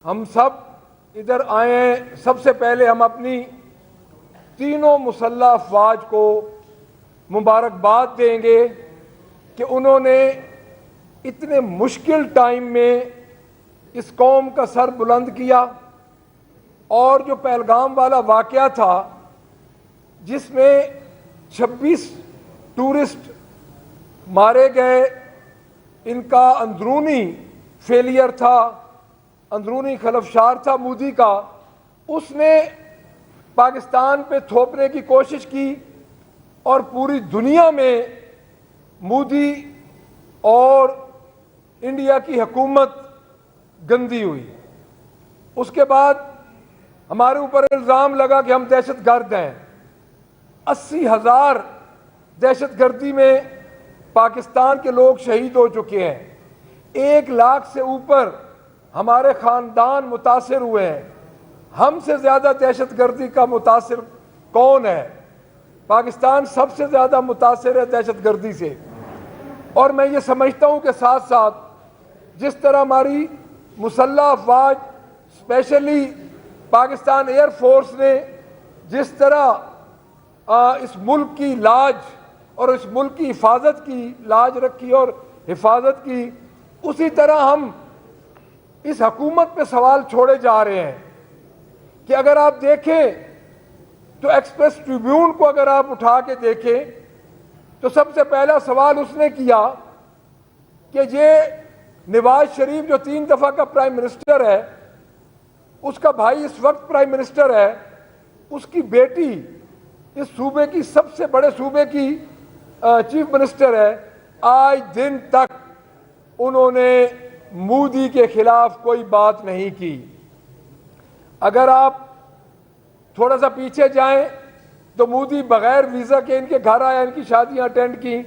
ہم سب ادھر آئے ہیں، سب سے پہلے ہم اپنی تینوں مسلح افواج کو مبارکباد دیں گے کہ انہوں نے اتنے مشکل ٹائم میں اس قوم کا سر بلند کیا، اور جو پہلگام والا واقعہ تھا جس میں 26 ٹورسٹ مارے گئے، ان کا اندرونی فیلئر تھا، اندرونی خلفشار تھا مودی کا، اس نے پاکستان پہ تھوپنے کی کوشش کی اور پوری دنیا میں مودی اور انڈیا کی حکومت گندی ہوئی۔ اس کے بعد ہمارے اوپر الزام لگا کہ ہم دہشت گرد ہیں۔ 80,000 دہشت گردی میں پاکستان کے لوگ شہید ہو چکے ہیں، 1 لاکھ سے اوپر ہمارے خاندان متاثر ہوئے ہیں۔ ہم سے زیادہ دہشت گردی کا متاثر کون ہے؟ پاکستان سب سے زیادہ متاثر ہے دہشت گردی سے۔ اور میں یہ سمجھتا ہوں کہ ساتھ ساتھ جس طرح ہماری مسلح افواج، اسپیشلی پاکستان ایئر فورس نے جس طرح اس ملک کی لاج اور اس ملک کی حفاظت کی لاج رکھی اور حفاظت کی، اسی طرح ہم اس حکومت پہ سوال چھوڑے جا رہے ہیں کہ اگر آپ دیکھیں تو ایکسپریس ٹریبیون کو اگر آپ اٹھا کے دیکھیں تو سب سے پہلا سوال اس نے کیا کہ یہ نواز شریف جو 3 دفعہ کا پرائم منسٹر ہے، اس کا بھائی اس وقت پرائم منسٹر ہے، اس کی بیٹی اس صوبے کی سب سے بڑے صوبے کی چیف منسٹر ہے، آج دن تک انہوں نے مودی کے خلاف کوئی بات نہیں کی۔ اگر آپ تھوڑا سا پیچھے جائیں تو مودی بغیر ویزا کے ان کے گھر آیا، ان کی شادیاں اٹینڈ کی۔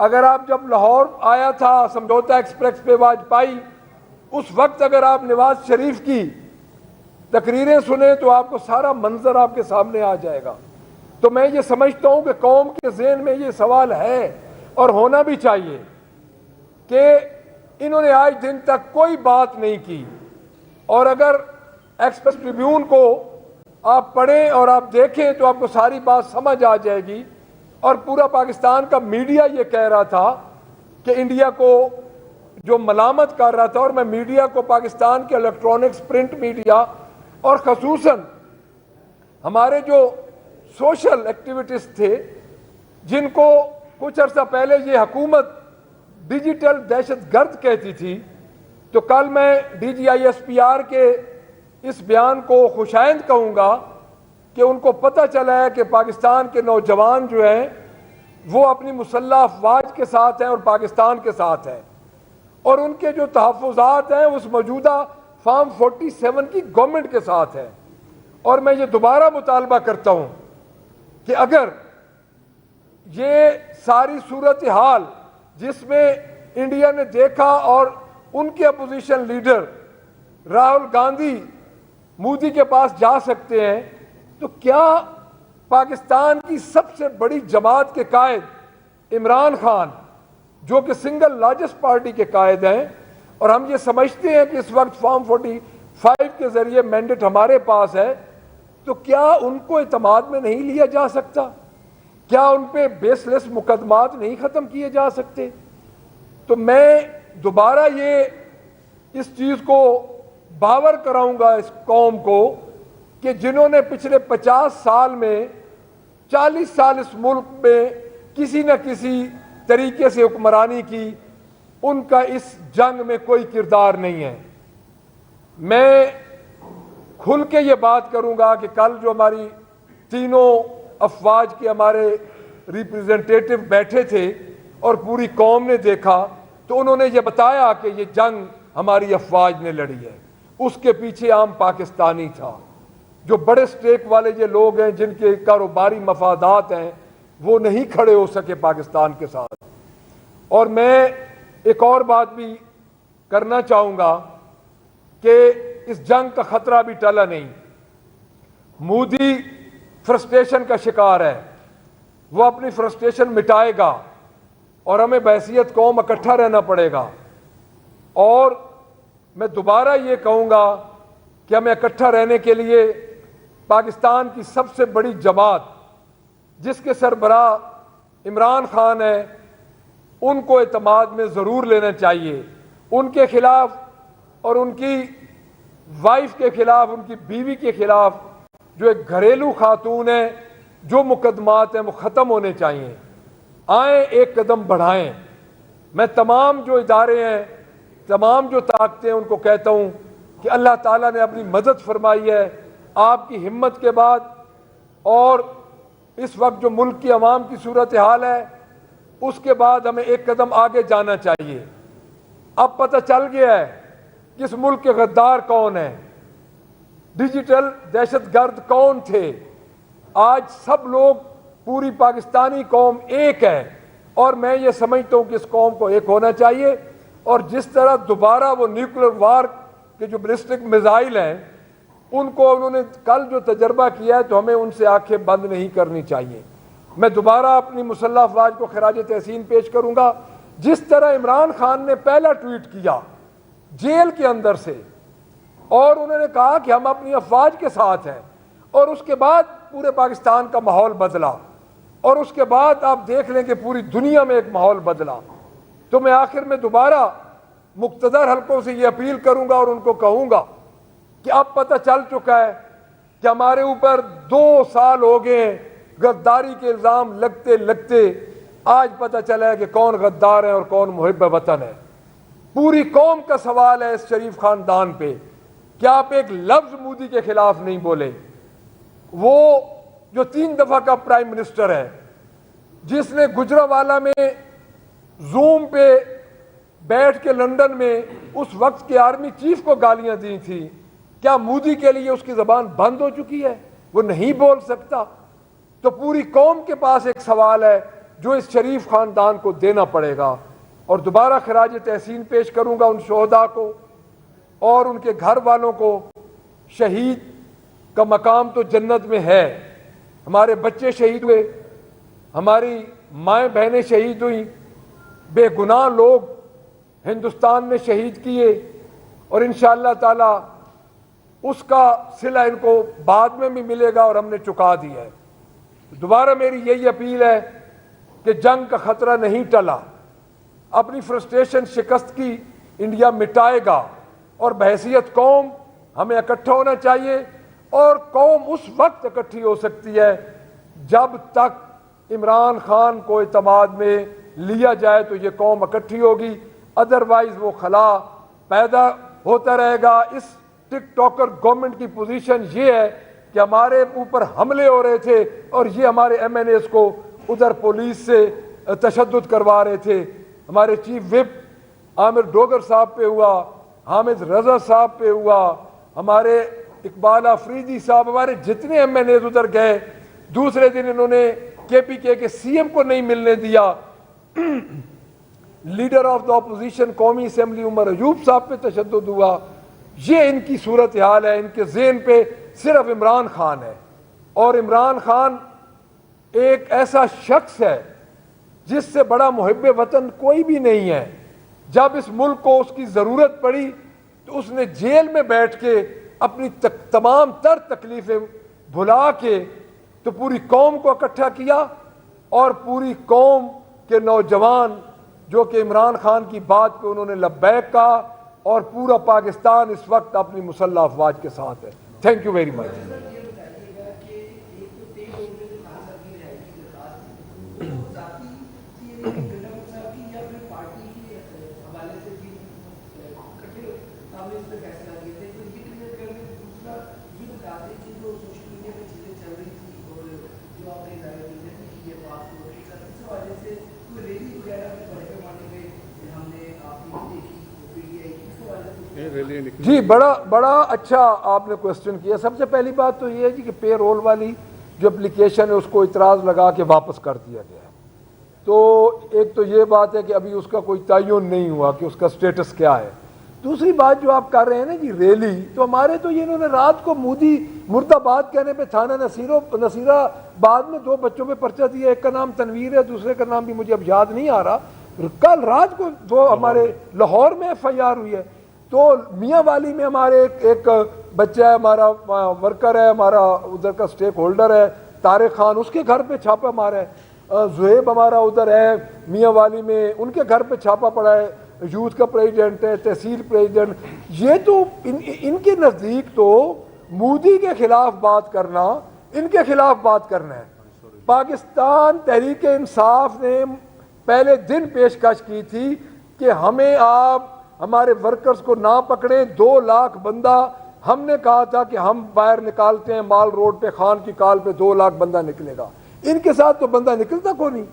اگر آپ جب لاہور آیا تھا سمجھوتا ایکسپریس پہ واجپائی، اس وقت اگر آپ نواز شریف کی تقریریں سنیں تو آپ کو سارا منظر آپ کے سامنے آ جائے گا۔ تو میں یہ سمجھتا ہوں کہ قوم کے ذہن میں یہ سوال ہے اور ہونا بھی چاہیے کہ انہوں نے آج دن تک کوئی بات نہیں کی۔ اور اگر ایکسپریس ٹریبیون کو آپ پڑھیں اور آپ دیکھیں تو آپ کو ساری بات سمجھ آ جائے گی۔ اور پورا پاکستان کا میڈیا یہ کہہ رہا تھا کہ انڈیا کو جو ملامت کر رہا تھا، اور میں میڈیا کو، پاکستان کے الیکٹرانکس پرنٹ میڈیا اور خصوصاً ہمارے جو سوشل ایکٹیویٹسٹ تھے جن کو کچھ عرصہ پہلے یہ حکومت ڈیجیٹل دہشت گرد کہتی تھی، تو کل میں D G I S P R کے اس بیان کو خوشائند کہوں گا کہ ان کو پتہ چلا ہے کہ پاکستان کے نوجوان جو ہیں وہ اپنی مسلح افواج کے ساتھ ہیں اور پاکستان کے ساتھ ہیں، اور ان کے جو تحفظات ہیں اس موجودہ فارم 47 کی گورنمنٹ کے ساتھ ہیں۔ اور میں یہ دوبارہ مطالبہ کرتا ہوں کہ اگر یہ ساری صورتحال جس میں انڈیا نے دیکھا اور ان کے اپوزیشن لیڈر راہل گاندھی مودی کے پاس جا سکتے ہیں، تو کیا پاکستان کی سب سے بڑی جماعت کے قائد عمران خان، جو کہ سنگل لارجسٹ پارٹی کے قائد ہیں، اور ہم یہ سمجھتے ہیں کہ اس وقت فارم 45 کے ذریعے مینڈیٹ ہمارے پاس ہے، تو کیا ان کو اعتماد میں نہیں لیا جا سکتا؟ کیا ان پہ بیس لیس مقدمات نہیں ختم کیے جا سکتے؟ تو میں دوبارہ اس چیز کو باور کراؤں گا اس قوم کو کہ جنہوں نے پچھلے 50 سال میں 40 سال اس ملک میں کسی نہ کسی طریقے سے حکمرانی کی، ان کا اس جنگ میں کوئی کردار نہیں ہے۔ میں کھل کے یہ بات کروں گا کہ کل جو ہماری تینوں افواج کے ہمارے ریپریزنٹیٹو بیٹھے تھے اور پوری قوم نے دیکھا، تو انہوں نے یہ بتایا کہ یہ جنگ ہماری افواج نے لڑی ہے، اس کے پیچھے عام پاکستانی تھا۔ جو بڑے سٹیک والے یہ لوگ ہیں جن کے کاروباری مفادات ہیں، وہ نہیں کھڑے ہو سکے پاکستان کے ساتھ۔ اور میں ایک اور بات بھی کرنا چاہوں گا کہ اس جنگ کا خطرہ بھی ٹلا نہیں۔ مودی فرسٹریشن کا شکار ہے، وہ اپنی فرسٹریشن مٹائے گا اور ہمیں بحیثیت قوم اکٹھا رہنا پڑے گا۔ اور میں دوبارہ یہ کہوں گا کہ ہمیں اکٹھا رہنے کے لیے پاکستان کی سب سے بڑی جماعت جس کے سربراہ عمران خان ہے ان کو اعتماد میں ضرور لینا چاہیے. ان کے خلاف اور ان کی وائف کے خلاف, ان کی بیوی کے خلاف جو ایک گھریلو خاتون ہے, جو مقدمات ہیں وہ ختم ہونے چاہیے. آئیں ایک قدم بڑھائیں. میں تمام جو ادارے ہیں, تمام جو طاقتیں ان کو کہتا ہوں کہ اللہ تعالیٰ نے اپنی مدد فرمائی ہے آپ کی ہمت کے بعد, اور اس وقت جو ملک کی عوام کی صورتحال ہے اس کے بعد ہمیں ایک قدم آگے جانا چاہیے. اب پتہ چل گیا ہے کہ اس ملک کے غدار کون ہیں, ڈیجیٹل دہشت گرد کون تھے. آج سب لوگ, پوری پاکستانی قوم ایک ہے, اور میں یہ سمجھتا ہوں کہ اس قوم کو ایک ہونا چاہیے. اور جس طرح دوبارہ وہ نیوکلیر وار کے جو بیلسٹک میزائل ہیں ان کو انہوں نے کل جو تجربہ کیا ہے, تو ہمیں ان سے آنکھیں بند نہیں کرنی چاہیے. میں دوبارہ اپنی مسلح افواج کو خراج تحسین پیش کروں گا. جس طرح عمران خان نے پہلا ٹویٹ کیا جیل کے اندر سے, اور انہوں نے کہا کہ ہم اپنی افواج کے ساتھ ہیں, اور اس کے بعد پورے پاکستان کا ماحول بدلا, اور اس کے بعد آپ دیکھ لیں کہ پوری دنیا میں ایک ماحول بدلا. تو میں آخر میں دوبارہ مقتدر حلقوں سے یہ اپیل کروں گا اور ان کو کہوں گا کہ اب پتہ چل چکا ہے کہ ہمارے اوپر 2 سال ہو گئے ہیں غداری کے الزام لگتے لگتے. آج پتہ چلا ہے کہ کون غدار ہے اور کون محب وطن ہے. پوری قوم کا سوال ہے اس شریف خاندان پہ کہ آپ ایک لفظ مودی کے خلاف نہیں بولے. وہ جو 3 دفعہ کا پرائم منسٹر ہے, جس نے گجرانوالہ میں زوم پہ بیٹھ کے لندن میں اس وقت کے آرمی چیف کو گالیاں دی تھی, کیا مودی کے لیے اس کی زبان بند ہو چکی ہے, وہ نہیں بول سکتا؟ تو پوری قوم کے پاس ایک سوال ہے جو اس شریف خاندان کو دینا پڑے گا. اور دوبارہ خراج تحسین پیش کروں گا ان شہداء کو اور ان کے گھر والوں کو. شہید کا مقام تو جنت میں ہے. ہمارے بچے شہید ہوئے, ہماری مائیں بہنیں شہید ہوئیں, بے گناہ لوگ ہندوستان میں شہید کیے, اور انشاءاللہ تعالی اس کا صلہ ان کو بعد میں بھی ملے گا, اور ہم نے چکا دیا ہے. دوبارہ میری یہی اپیل ہے کہ جنگ کا خطرہ نہیں ٹلا. اپنی فرسٹریشن شکست کی انڈیا مٹائے گا, اور بحیثیت قوم ہمیں اکٹھا ہونا چاہیے. اور قوم اس وقت اکٹھی ہو سکتی ہے جب تک عمران خان کو اعتماد میں لیا جائے, تو یہ قوم اکٹھی ہوگی. ادروائز وہ خلا پیدا ہوتا رہے گا. اس ٹک ٹاکر گورنمنٹ کی پوزیشن یہ ہے کہ ہمارے اوپر حملے ہو رہے تھے, اور یہ ہمارے ایم این ایز کو ادھر پولیس سے تشدد کروا رہے تھے. ہمارے چیف وپ عامر ڈوگر صاحب پہ ہوا, حامد رضا صاحب پہ ہوا, ہمارے اقبال آفریدی صاحب, ہمارے جتنے ایم این ایز ادھر گئے. دوسرے دن انہوں نے کے پی کے سی ایم کو نہیں ملنے دیا. لیڈر آف دا اپوزیشن قومی اسمبلی عمر ایوب صاحب پہ تشدد ہوا. یہ ان کی صورتحال ہے. ان کے ذہن پہ صرف عمران خان ہے, اور عمران خان ایک ایسا شخص ہے جس سے بڑا محب وطن کوئی بھی نہیں ہے. جب اس ملک کو اس کی ضرورت پڑی تو اس نے جیل میں بیٹھ کے اپنی تمام تر تکلیفیں بھلا کے تو پوری قوم کو اکٹھا کیا, اور پوری قوم کے نوجوان جو کہ عمران خان کی بات پہ انہوں نے لبیک کہا, اور پورا پاکستان اس وقت اپنی مسلح افواج کے ساتھ ہے. Thank you very much. جی بڑا اچھا آپ نے کوشچن کیا. سب سے پہلی بات تو یہ ہے جی کہ پے رول والی جو اپلیکیشن ہے اس کو اعتراض لگا کے واپس کر دیا گیا ہے. تو ایک تو یہ بات ہے کہ ابھی اس کا کوئی تعین نہیں ہوا کہ اس کا سٹیٹس کیا ہے. دوسری بات جو آپ کر رہے ہیں نا جی ریلی, تو ہمارے تو یہ انہوں نے رات کو مودی مرد آباد کہنے پہ تھانہ نصیرہ بعد میں 2 بچوں پہ پرچہ دیا. ایک کا نام تنویر ہے, دوسرے کا نام بھی مجھے اب یاد نہیں آ رہا. کل رات کو 2 ہمارے لاہور میں ایف آئی آر ہوئی ہے. تو میاں والی میں ہمارے ایک بچہ ہے ہمارا ورکر ہے ہمارا ادھر کا سٹیک ہولڈر ہے طارق خان, اس کے گھر پہ چھاپا مارا ہے. زہیب ہمارا ادھر ہے میاں والی میں, ان کے گھر پہ چھاپا پڑا ہے, یوتھ کا پریزیڈنٹ ہے, تحصیل پریزیڈنٹ. یہ تو ان کے نزدیک تو مودی کے خلاف بات کرنا ان کے خلاف بات کرنا ہے. پاکستان تحریک انصاف نے پہلے دن پیشکش کی تھی کہ ہمیں آپ ہمارے ورکرز کو نہ پکڑیں, 2 لاکھ بندہ ہم نے کہا تھا کہ ہم باہر نکالتے ہیں مال روڈ پہ, خان کی کال پہ 2 لاکھ بندہ نکلے گا. ان کے ساتھ تو بندہ نکلتا کو نہیں.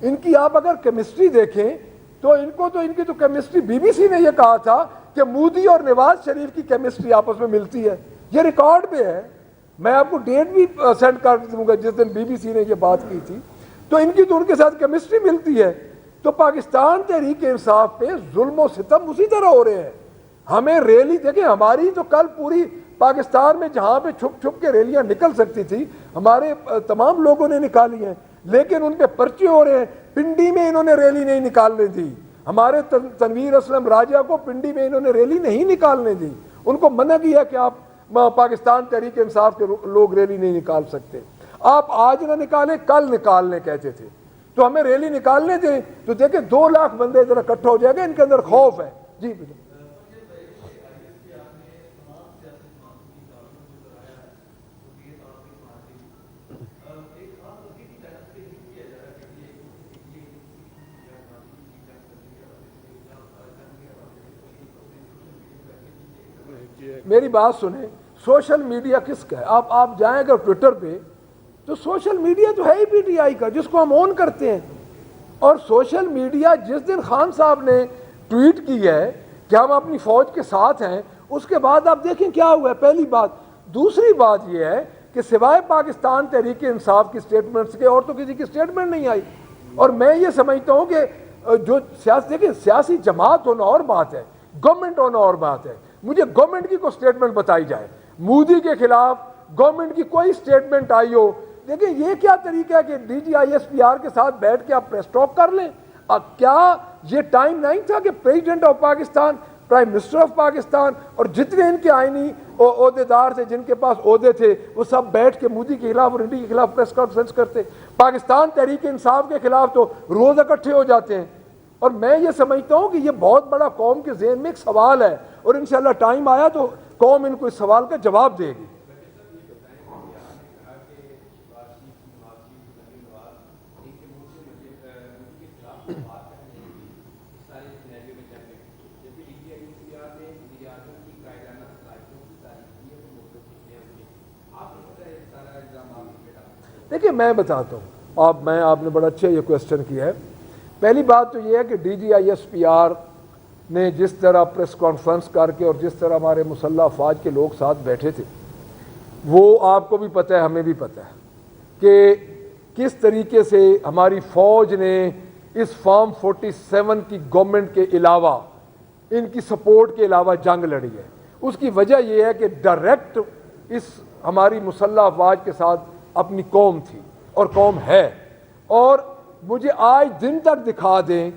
ان کی آپ اگر کیمسٹری دیکھیں تو ان کی تو کیمسٹری بی بی سی نے یہ کہا تھا کہ مودی اور نواز شریف کی کیمسٹری آپس میں ملتی ہے. یہ ریکارڈ پہ ہے, میں آپ کو ڈیٹ بھی سینڈ کر دوں گا جس دن بی بی سی نے یہ بات کی تھی. تو ان کی تو ان کے ساتھ کیمسٹری ملتی ہے. تو پاکستان تحریک انصاف پہ ظلم و ستم اسی طرح ہو رہے ہیں. ہمیں ریلی دیکھیں, ہماری تو کل پوری پاکستان میں جہاں پہ چھپ چھپ کے ریلیاں نکل سکتی تھی ہمارے تمام لوگوں نے نکالی ہیں, لیکن ان پہ پرچے ہو رہے ہیں. پنڈی میں انہوں نے ریلی نہیں نکالنے دی, ہمارے تنویر اسلم راجہ کو پنڈی میں انہوں نے ریلی نہیں نکالنے دی. ان کو منع کیا کہ آپ پاکستان تحریک انصاف کے لوگ ریلی نہیں نکال سکتے, آپ آج نہ نکالیں کل نکالنے کہتے تھے. تو ہمیں ریلی نکالنے دیں. تو دیکھیں 2 لاکھ بندے ذرا اکٹھا ہو جائے گا, ان کے اندر خوف ہے. جی بالکل. میری بات سنیں, سوشل میڈیا کس کا ہے؟ آپ جائیں اگر ٹویٹر پہ تو سوشل میڈیا تو ہے ہی پی ٹی آئی کا, جس کو ہم اون کرتے ہیں. اور سوشل میڈیا جس دن خان صاحب نے ٹویٹ کی ہے کہ ہم اپنی فوج کے ساتھ ہیں, اس کے بعد آپ دیکھیں کیا ہوا ہے. پہلی بات. دوسری بات یہ ہے کہ سوائے پاکستان تحریک انصاف کی سٹیٹمنٹس کے اور تو کسی کی سٹیٹمنٹ نہیں آئی. اور میں یہ سمجھتا ہوں کہ جو دیکھیں سیاسی جماعت ہونا اور بات ہے, گورنمنٹ ہونا اور بات ہے. مجھے گورنمنٹ کی کوئی سٹیٹمنٹ بتائی جائے, مودی کے خلاف گورنمنٹ کی کوئی سٹیٹمنٹ آئی ہو. دیکھیں یہ کیا طریقہ ہے کہ D G I S P R کے ساتھ بیٹھ کے آپ پریس ٹاک کر لیں. اب کیا یہ ٹائم نہیں تھا کہ president of Pakistan, prime minister of Pakistan اور جتنے ان کے آئینی عہدیدار تھے جن کے پاس عہدے تھے وہ سب بیٹھ کے مودی کے خلاف اور انڈیا کے خلاف پریس کانفرنس کرتے؟ پاکستان تحریک انصاف کے خلاف تو روز اکٹھے ہو جاتے ہیں. اور میں یہ سمجھتا ہوں کہ یہ بہت بڑا قوم کے ذہن میں ایک سوال ہے, اور انشاءاللہ ٹائم آیا تو قوم ان کو اس سوال کا جواب دے گی. دیکھیے میں بتاتا ہوں, آپ نے بڑا اچھا یہ کویسچن کیا ہے. پہلی بات تو یہ ہے کہ D G I S P R نے جس طرح پریس کانفرنس کر کے اور جس طرح ہمارے مسلح افواج کے لوگ ساتھ بیٹھے تھے, وہ آپ کو بھی پتہ ہے ہمیں بھی پتہ ہے کہ کس طریقے سے ہماری فوج نے اس فارم 47 کی گورنمنٹ کے علاوہ ان کی سپورٹ کے علاوہ جنگ لڑی ہے. اس کی وجہ یہ ہے کہ ڈائریکٹ اس ہماری مسلح افواج کے ساتھ اپنی قوم تھی اور قوم ہے. اور مجھے آج دن تک دکھا دیں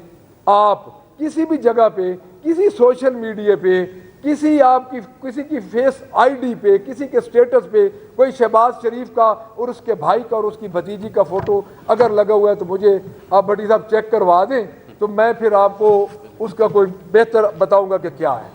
آپ کسی بھی جگہ پہ, کسی سوشل میڈیا پہ, کسی کی فیس آئی ڈی پہ, کسی کے سٹیٹس پہ کوئی شہباز شریف کا اور اس کے بھائی کا اور اس کی بھتیجی کا فوٹو اگر لگا ہوا ہے تو مجھے آپ بھٹی صاحب چیک کروا دیں, تو میں پھر آپ کو اس کا کوئی بہتر بتاؤں گا کہ کیا ہے.